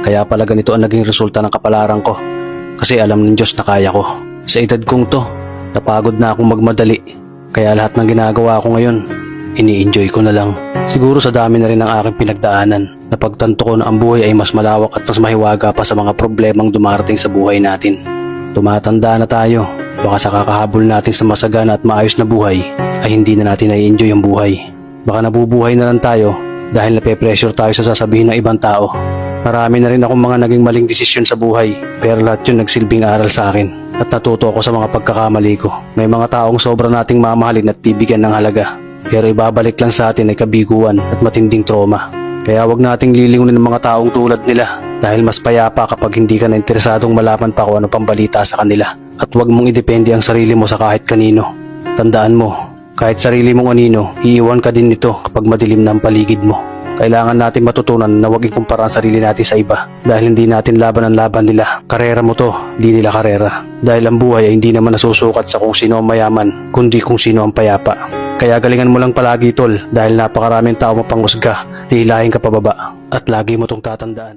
Kaya pala ganito ang naging resulta ng kapalaran ko. Kasi alam ng Diyos na kaya ko. Sa edad kong to, napagod na akong magmadali. Kaya lahat ng ginagawa ko ngayon, ini-enjoy ko na lang. Siguro sa dami na rin ng aking pinagdaanan, napagtanto ko na ang buhay ay mas malawak at mas mahiwaga pa sa mga problemang dumarating sa buhay natin. Tumatanda na tayo, baka sa kakahabol natin sa masagana at maayos na buhay, ay hindi na natin na-enjoy ang buhay. Baka nabubuhay na lang tayo dahil nape-pressure tayo sa sasabihin ng ibang tao. Marami na rin akong mga naging maling desisyon sa buhay, pero lahat yun nagsilbing aral sa akin at natuto ako sa mga pagkakamali ko. May mga taong sobra nating mamahalin at bibigyan ng halaga, pero ibabalik lang sa atin ay kabiguan at matinding trauma. Kaya wag nating lilingunin ng mga taong tulad nila dahil mas payapa kapag hindi ka na interesadong malaman pa kung ano pang balita sa kanila. At wag mong idepende ang sarili mo sa kahit kanino. Tandaan mo, kahit sarili mong anino, iiwan ka din nito kapag madilim na ang paligid mo. Kailangan natin matutunan na huwag ikumpara ang sarili natin sa iba dahil hindi natin laban ang laban nila. Karera mo to, di nila karera. Dahil ang buhay ay hindi naman nasusukat sa kung sino ang mayaman, kundi kung sino ang payapa. Kaya galingan mo lang palagi tol dahil napakaraming tao mapanghusga, hihilahin ka pababa at lagi mo tong tatandaan.